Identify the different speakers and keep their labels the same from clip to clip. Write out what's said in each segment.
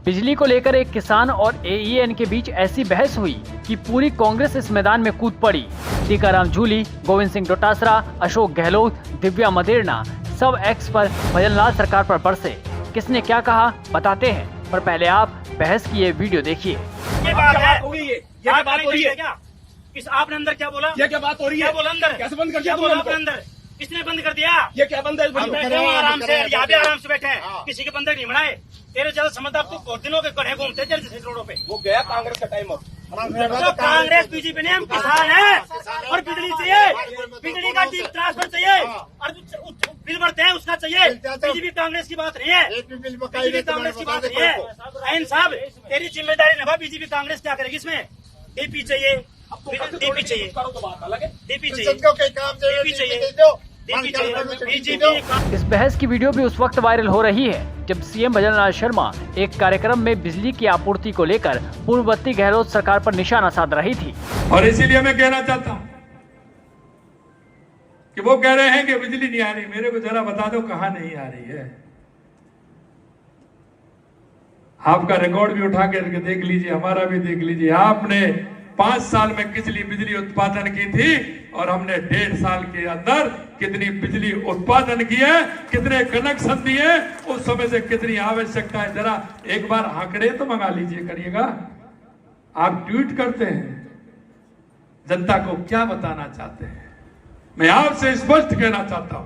Speaker 1: बिजली को लेकर एक किसान और एईएन के बीच ऐसी बहस हुई कि पूरी कांग्रेस इस मैदान में कूद पड़ी। टीकाराम जूली, गोविंद सिंह डोटासरा, अशोक गहलोत, दिव्या मदेरणा सब एक्स पर भजनलाल सरकार पर बरसे। किसने क्या कहा बताते हैं, पर पहले आप बहस की ये वीडियो देखिए।
Speaker 2: ये बात हो रही है, ये बात हो रही है क्या? किस आपने अंदर क्या बोला? ये क्या बात हो रही है? क्या बोला अंदर? कैसे बंद कर दिया तुमने आपने अंदर? किसने बंद कर दिया? ये क्या बंद है? आराम से, यहाँ भी आराम से बैठे हैं, किसी के बंदर नहीं बनाए। तेरे ज्यादा समझदार तू बहुत दिनों के गढ़े घूमते जैसे रोडों पे। वो गया कांग्रेस का टाइम अब। तो कांग्रेस बीजेपी ने हम किसान है और बिजली चाहिए, बिजली का ट्रांसफर चाहिए और बिल भरते हैं उसका चाहिए। बीजेपी कांग्रेस की बात नहीं है, बीजेपी कांग्रेस की बात नहीं है। ऐन साहब तेरी जिम्मेदारी निभा, बीजेपी कांग्रेस क्या करेगी इसमें? डीपी चाहिए, डीपी चाहिए, डीपी चाहिए,
Speaker 1: इस बहस की वीडियो भी उस वक्त वायरल हो रही है जब सीएम भजनलाल शर्मा एक कार्यक्रम में बिजली की आपूर्ति को लेकर पूर्ववर्ती गहलोत सरकार पर निशाना साध रही थी।
Speaker 3: और इसीलिए मैं कहना चाहता हूँ कि वो कह रहे हैं कि बिजली नहीं आ रही, मेरे को जरा बता दो कहाँ नहीं आ रही है। आपका रिकॉर्ड भी उठा के देख लीजिए, हमारा भी देख लीजिए। आपने 5 साल में कितनी बिजली उत्पादन की थी और हमने 1.5 साल के अंदर कितनी बिजली उत्पादन की है, कितने कनेक्शन दिए, उस समय से कितनी आवश्यकता है। जरा एक बार आंकड़े तो मंगा लीजिए, करिएगा। आप ट्वीट करते हैं, जनता को क्या बताना चाहते हैं? मैं आपसे स्पष्ट कहना चाहता हूं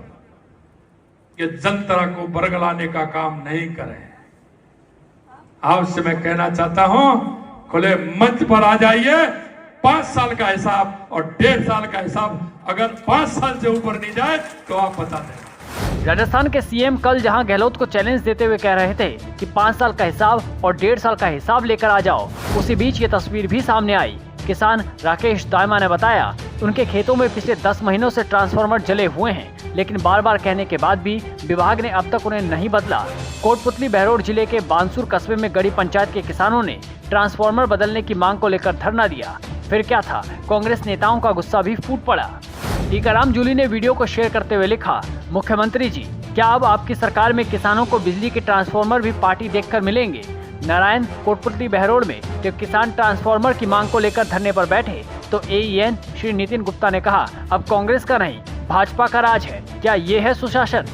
Speaker 3: कि जनता को बरगलाने का काम नहीं करें। आपसे मैं कहना चाहता हूं, खुले मंच पर आ जाइए। 5 साल का हिसाब और 1.5 साल का हिसाब अगर 5 साल से ऊपर नहीं जाए तो आप बता दें।
Speaker 1: राजस्थान के सीएम कल जहां गहलोत को चैलेंज देते हुए कह रहे थे कि 5 साल का हिसाब और 1.5 साल का हिसाब लेकर आ जाओ, उसी बीच ये तस्वीर भी सामने आई। किसान राकेश दायमा ने बताया उनके खेतों में पिछले 10 महीनों से ट्रांसफार्मर जले हुए हैं, लेकिन बार बार कहने के बाद भी विभाग ने अब तक उन्हें नहीं बदला। कोटपुतली बहरोड जिले के बानसूर कस्बे में गढ़ी पंचायत के किसानों ने ट्रांसफार्मर बदलने की मांग को लेकर धरना दिया। फिर क्या था, कांग्रेस नेताओं का गुस्सा भी फूट पड़ा। टीकाराम जूली ने वीडियो को शेयर करते हुए लिखा, मुख्यमंत्री जी, क्या अब आपकी सरकार में किसानों को बिजली के ट्रांसफार्मर भी पार्टी देखकर मिलेंगे? नारायण कोटपुतली बहरोड में जब किसान ट्रांसफार्मर की मांग को लेकर धरने पर बैठे तो एईएन श्री नितिन गुप्ता ने कहा, अब कांग्रेस का नहीं भाजपा का राज है, क्या ये है सुशासन?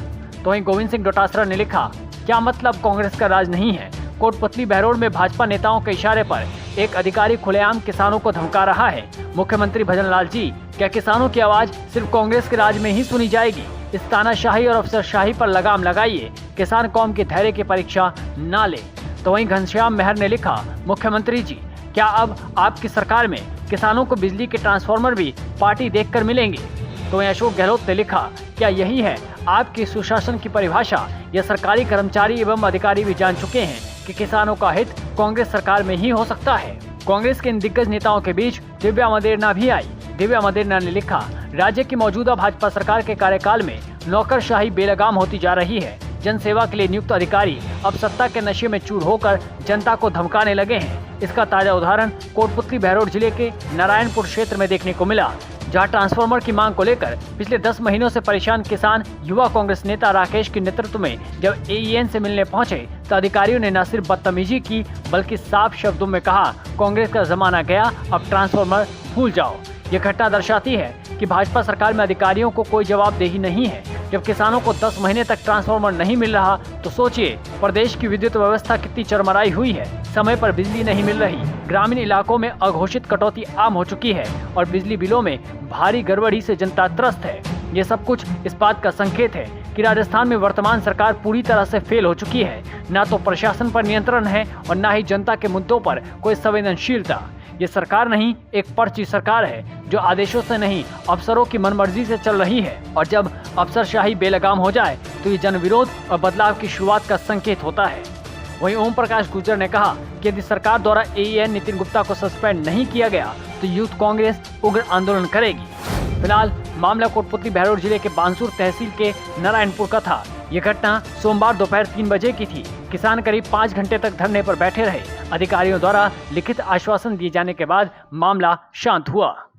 Speaker 1: तो वहीं गोविंद सिंह डोटासरा ने लिखा, क्या मतलब कांग्रेस का राज नहीं है? कोटपुतली बहरोड में भाजपा नेताओं के इशारे पर एक अधिकारी खुलेआम किसानों को धमका रहा है। मुख्यमंत्री भजनलाल जी, क्या किसानों की आवाज सिर्फ कांग्रेस के राज में ही सुनी जाएगी? इस तानाशाही और अफसरशाही पर लगाम लगाइए, किसान कौम के धैर्य की परीक्षा ना ले। तो वहीं घनश्याम मेहर ने लिखा, मुख्यमंत्री जी, क्या अब आपकी सरकार में किसानों को बिजली के ट्रांसफार्मर भी पार्टी देखकर मिलेंगे? तो वहीं अशोक गहलोत ने लिखा, क्या यही है आपकी सुशासन की परिभाषा? यह सरकारी कर्मचारी एवं अधिकारी भी जान चुके हैं कि किसानों का हित कांग्रेस सरकार में ही हो सकता है। कांग्रेस के इन दिग्गज नेताओं के बीच दिव्या मदेरणा भी आई। दिव्या मदेरणा ने लिखा, राज्य की मौजूदा भाजपा सरकार के कार्यकाल में नौकरशाही बेलगाम होती जा रही है। जनसेवा के लिए नियुक्त अधिकारी अब सत्ता के नशे में चूर होकर जनता को धमकाने लगे हैं। इसका ताजा उदाहरण कोटपुतली बहरोड जिले के नारायणपुर क्षेत्र में देखने को मिला, जहां ट्रांसफार्मर की मांग को लेकर पिछले 10 महीनों से परेशान किसान युवा कांग्रेस नेता राकेश के नेतृत्व में जब एईएन से मिलने पहुंचे तो अधिकारियों ने न सिर्फ बदतमीजी की बल्कि साफ शब्दों में कहा, कांग्रेस का जमाना गया, अब ट्रांसफार्मर भूल जाओ। ये घटना दर्शाती है कि भाजपा सरकार में अधिकारियों को कोई जवाबदेही नहीं है। जब किसानों को 10 महीने तक ट्रांसफार्मर नहीं मिल रहा तो सोचिए प्रदेश की विद्युत व्यवस्था कितनी चरमराई हुई है। समय पर बिजली नहीं मिल रही, ग्रामीण इलाकों में अघोषित कटौती आम हो चुकी है और बिजली बिलों में भारी गड़बड़ी से जनता त्रस्त है। ये सब कुछ इस बात का संकेत है कि राजस्थान में वर्तमान सरकार पूरी तरह से फेल हो चुकी है। न तो प्रशासन पर नियंत्रण है और न ही जनता के मुद्दों पर कोई संवेदनशीलता। ये सरकार नहीं, एक पर्ची सरकार है जो आदेशों से नहीं अफसरों की मनमर्जी से चल रही है। और जब अफसरशाही बेलगाम हो जाए तो ये जन विरोध और बदलाव की शुरुआत का संकेत होता है। वहीं ओम प्रकाश गुर्जर ने कहा कि यदि सरकार द्वारा एईएन नितिन गुप्ता को सस्पेंड नहीं किया गया तो यूथ कांग्रेस उग्र आंदोलन करेगी। फिलहाल मामला कोटपुतली बहरोड जिले के बानसूर तहसील के नारायणपुर का था। ये घटना सोमवार दोपहर 3 बजे की थी। किसान करीब 5 घंटे तक धरने पर बैठे रहे। अधिकारियों द्वारा लिखित आश्वासन दिए जाने के बाद मामला शांत हुआ।